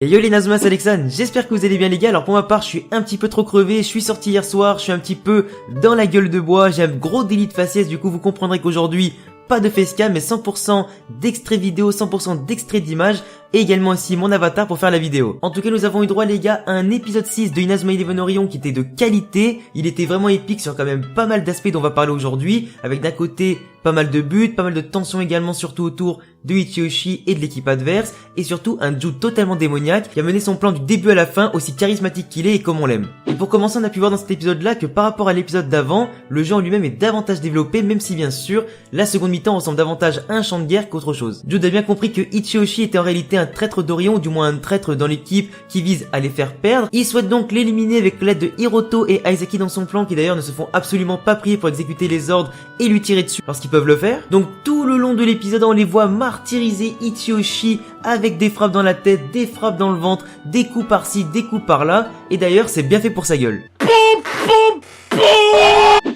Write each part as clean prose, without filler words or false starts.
Et yo les Nazma, c'est Alexandre, j'espère que vous allez bien les gars. Alors pour ma part je suis un petit peu trop crevé, je suis sorti hier soir, je suis un petit peu dans la gueule de bois, j'ai un gros délit de faciès, du coup vous comprendrez qu'aujourd'hui pas de facecam mais 100% d'extrait vidéo, 100% d'extrait d'image et également aussi mon avatar pour faire la vidéo. En tout cas nous avons eu droit les gars à un épisode 6 de Inazuma Eleven Orion qui était de qualité, il était vraiment épique sur quand même pas mal d'aspects dont on va parler aujourd'hui, avec d'un côté pas mal de buts, pas mal de tensions également surtout autour de Ichiyoshi et de l'équipe adverse, et surtout un Jude totalement démoniaque qui a mené son plan du début à la fin, aussi charismatique qu'il est et comme on l'aime. Et pour commencer on a pu voir dans cet épisode là que par rapport à l'épisode d'avant, le jeu en lui-même est davantage développé, même si bien sûr la seconde mi-temps ressemble davantage à un champ de guerre qu'autre chose. Jude a bien compris que Ichiyoshi était en réalité un traître d'Orion, ou du moins un traître dans l'équipe qui vise à les faire perdre. Il souhaite donc l'éliminer avec l'aide de Hiroto et Aizaki dans son plan, qui d'ailleurs ne se font absolument pas prier pour exécuter les ordres et lui tirer dessus lorsqu'ils peuvent le faire. Donc tout le long de l'épisode on les voit martyriser Ichiyoshi avec des frappes dans la tête, des frappes dans le ventre, des coups par-ci, des coups par-là, et d'ailleurs c'est bien fait pour sa gueule.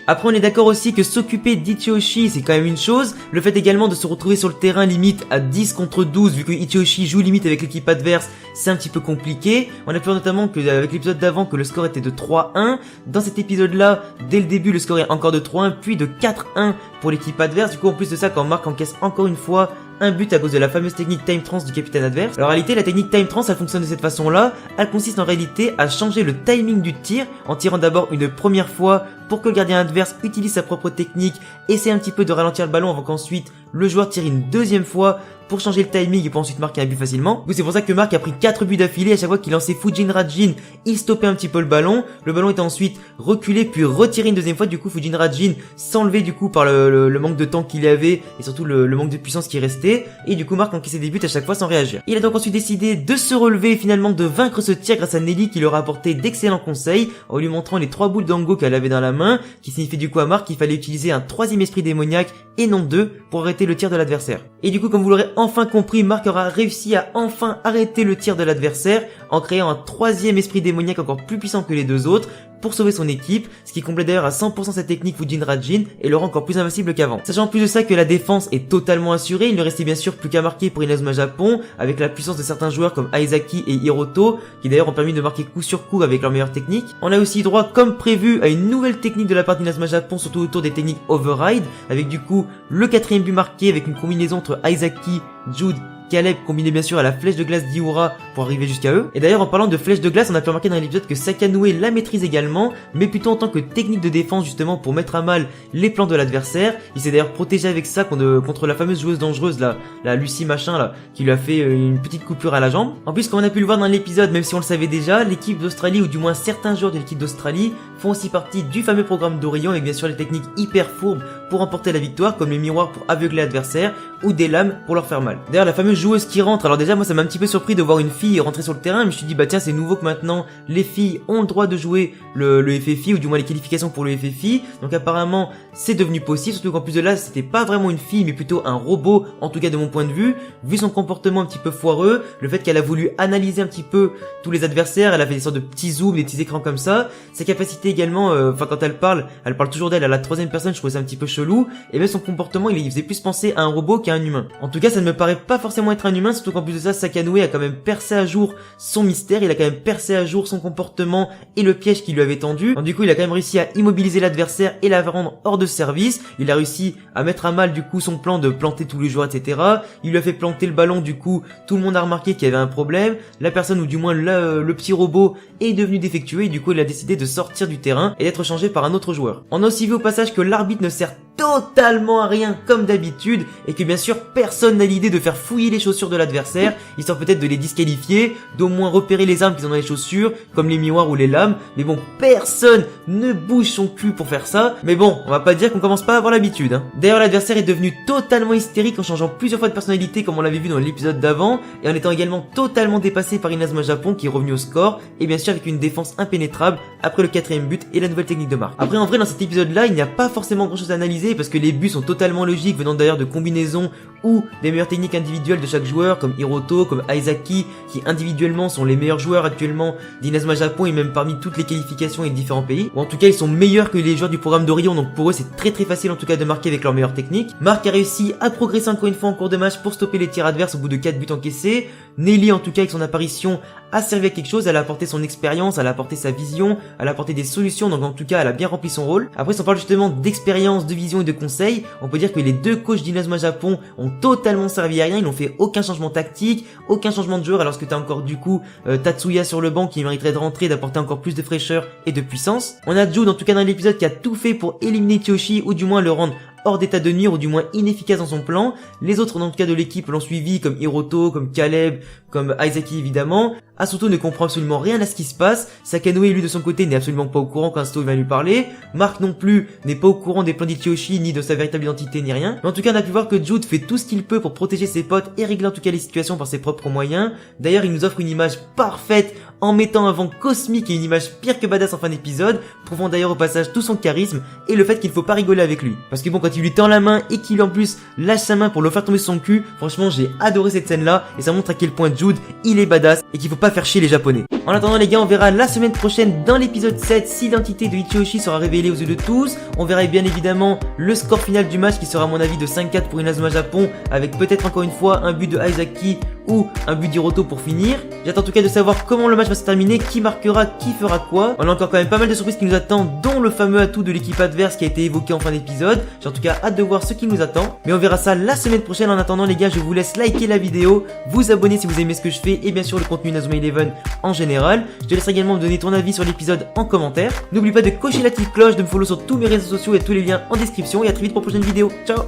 Après on est d'accord aussi que s'occuper d'Ichiyoshi c'est quand même une chose, le fait également de se retrouver sur le terrain limite à 10 contre 12 vu que Ichiyoshi joue limite avec l'équipe adverse, c'est un petit peu compliqué. On a pu voir notamment que avec l'épisode d'avant que le score était de 3-1, dans cet épisode là dès le début le score est encore de 3-1 puis de 4-1 pour l'équipe adverse. Du coup en plus de ça quand Mark encaisse encore une fois un but à cause de la fameuse technique Time Trance du capitaine adverse. Alors en réalité la technique Time Trance elle fonctionne de cette façon là, elle consiste en réalité à changer le timing du tir en tirant d'abord une première fois pour que le gardien adverse utilise sa propre technique, essaie un petit peu de ralentir le ballon avant qu'ensuite le joueur tire une deuxième fois pour changer le timing et pour ensuite marquer un but facilement. Du coup c'est pour ça que Mark a pris 4 buts d'affilée. À chaque fois qu'il lançait Fujin-Rajin, il stoppait un petit peu le ballon était ensuite reculé puis retiré une deuxième fois. Du coup Fujin-Rajin s'enlevait du coup par le manque de temps qu'il avait et surtout le manque de puissance qui restait, et du coup Mark encaissait des buts à chaque fois sans réagir. Il a donc ensuite décidé de se relever et finalement de vaincre ce tir grâce à Nelly qui leur a apporté d'excellents conseils en lui montrant les 3 boules d'Ango qu'elle avait dans la main, qui signifiait du coup à Mark qu'il fallait utiliser un troisième esprit démoniaque et non 2 pour arrêter le tir de l'adversaire. Et du coup comme vous l'aurez enfin compris, Mark aura réussi à enfin arrêter le tir de l'adversaire en créant un troisième esprit démoniaque encore plus puissant que les deux autres pour sauver son équipe, ce qui complète d'ailleurs à 100% cette technique Fujin-Rajin et le rend encore plus invincible qu'avant. Sachant en plus de ça que la défense est totalement assurée, il ne restait bien sûr plus qu'à marquer pour Inazuma Japon avec la puissance de certains joueurs comme Aizaki et Hiroto qui d'ailleurs ont permis de marquer coup sur coup avec leur meilleure technique. On a aussi droit comme prévu à une nouvelle technique de la part d'Inazuma Japon, surtout autour des techniques Override, avec du coup le 4ème but marqué avec une combinaison entre Aizaki, Jude, Caleb combiné bien sûr à la flèche de glace d'Iura pour arriver jusqu'à eux. Et d'ailleurs en parlant de flèche de glace, on a pu remarquer dans l'épisode que Sakanoue la maîtrise également, mais plutôt en tant que technique de défense justement pour mettre à mal les plans de l'adversaire. Il s'est d'ailleurs protégé avec ça contre la fameuse joueuse dangereuse là, la Lucie machin là, qui lui a fait une petite coupure à la jambe. En plus comme on a pu le voir dans l'épisode, même si on le savait déjà, l'équipe d'Australie ou du moins certains joueurs de l'équipe d'Australie font aussi partie du fameux programme d'Orion avec bien sûr les techniques hyper fourbes pour remporter la victoire comme les miroirs pour aveugler l'adversaire ou des lames pour leur faire mal. D'ailleurs la fameuse joueuse qui rentre, alors déjà moi ça m'a un petit peu surpris de voir une fille rentrer sur le terrain, mais je me suis dit bah tiens c'est nouveau que maintenant les filles ont le droit de jouer le FFI ou du moins les qualifications pour le FFI, donc apparemment c'est devenu possible, surtout qu'en plus de là c'était pas vraiment une fille mais plutôt un robot, en tout cas de mon point de vue, vu son comportement un petit peu foireux, le fait qu'elle a voulu analyser un petit peu tous les adversaires, elle a fait des sortes de petits zooms, des petits écrans comme ça, sa capacité également, enfin quand elle parle toujours d'elle à la troisième personne, je trouvais ça un petit peu chelou, et même son comportement il faisait plus penser à un robot qu'à un humain. En tout cas ça ne me paraît pas forcément être un humain, surtout qu'en plus de ça Sakanoue a quand même percé à jour son mystère, il a quand même percé à jour son comportement et le piège qu'il lui avait tendu. Donc du coup il a quand même réussi à immobiliser l'adversaire et la rendre hors de service, il a réussi à mettre à mal du coup son plan de planter tous les joueurs etc. Il lui a fait planter le ballon, du coup tout le monde a remarqué qu'il y avait un problème, la personne ou du moins le petit robot est devenu défectueux et du coup il a décidé de sortir du terrain et d'être changé par un autre joueur. On a aussi vu au passage que l'arbitre ne sert totalement à rien comme d'habitude et que bien sûr personne n'a l'idée de faire fouiller les chaussures de l'adversaire, histoire peut-être de les disqualifier, d'au moins repérer les armes qu'ils ont dans les chaussures comme les miroirs ou les lames, mais bon personne ne bouge son cul pour faire ça, mais bon on va pas dire qu'on commence pas à avoir l'habitude hein. D'ailleurs l'adversaire est devenu totalement hystérique en changeant plusieurs fois de personnalité comme on l'avait vu dans l'épisode d'avant et en étant également totalement dépassé par Inazuma Japon qui est revenu au score et bien sûr avec une défense impénétrable après le 4ème but et la nouvelle technique de Mark. Après en vrai dans cet épisode là il n'y a pas forcément grand chose à analyser parce que les buts sont totalement logiques venant d'ailleurs de combinaisons ou des meilleures techniques individuelles de chaque joueur comme Hiroto, comme Aizaki qui individuellement sont les meilleurs joueurs actuellement d'Inazuma Japon et même parmi toutes les qualifications et différents pays, ou en tout cas ils sont meilleurs que les joueurs du programme d'Orion, donc pour eux c'est très facile en tout cas de marquer avec leurs meilleures techniques. Mark a réussi à progresser encore une fois en cours de match pour stopper les tirs adverses au bout de 4 buts encaissés, Nelly en tout cas avec son apparition a servi à quelque chose, elle a apporté son expérience, elle a apporté sa vision, elle a apporté des solutions, donc en tout cas elle a bien rempli son rôle. Après si on parle justement d'expérience, de vision et de conseils, on peut dire que les deux coachs d'Inazuma Japon ont totalement servi à rien, ils n'ont fait aucun changement tactique, aucun changement de joueur, alors que t'as encore du coup Tatsuya sur le banc qui mériterait de rentrer, d'apporter encore plus de fraîcheur et de puissance. On a Jude en tout cas dans l'épisode qui a tout fait pour éliminer Ichiyoshi ou du moins le rendre hors d'état de nuire ou du moins inefficace dans son plan. Les autres dans le cas de l'équipe l'ont suivi comme Hiroto, comme Caleb, comme Aizaki évidemment. Asuto ne comprend absolument rien à ce qui se passe. Sakanoe lui de son côté n'est absolument pas au courant quand Asuto vient lui parler. Mark non plus n'est pas au courant des plans d'Ichiyoshi ni de sa véritable identité ni rien. Mais en tout cas on a pu voir que Jude fait tout ce qu'il peut pour protéger ses potes et régler en tout cas les situations par ses propres moyens. D'ailleurs il nous offre une image parfaite en mettant un vent cosmique et une image pire que badass en fin d'épisode, prouvant d'ailleurs au passage tout son charisme et le fait qu'il faut pas rigoler avec lui. Parce que bon, quand il lui tend la main et qu'il en plus lâche sa main pour le faire tomber sur son cul, franchement j'ai adoré cette scène là et ça montre à quel point Jude il est badass et qu'il faut pas faire chier les japonais. En attendant les gars, on verra la semaine prochaine dans l'épisode 7 si l'identité de Ichiyoshi sera révélée aux yeux de tous. On verra bien évidemment le score final du match qui sera à mon avis de 5-4 pour Inazuma Japon avec peut-être encore une fois un but de Aizaki ou un but d'Hiroto pour finir. J'attends en tout cas de savoir comment le match va se terminer, qui marquera, qui fera quoi. On a encore quand même pas mal de surprises qui nous attendent, dont le fameux atout de l'équipe adverse qui a été évoqué en fin d'épisode. J'ai en tout cas hâte de voir ce qui nous attend. Mais on verra ça la semaine prochaine. En attendant les gars, je vous laisse liker la vidéo, vous abonner si vous aimez ce que je fais et bien sûr le contenu Inazuma Eleven en général. Je te laisserai également me donner ton avis sur l'épisode en commentaire. N'oublie pas de cocher la petite cloche, de me follow sur tous mes réseaux sociaux et tous les liens en description et à très vite pour une prochaine vidéo. Ciao.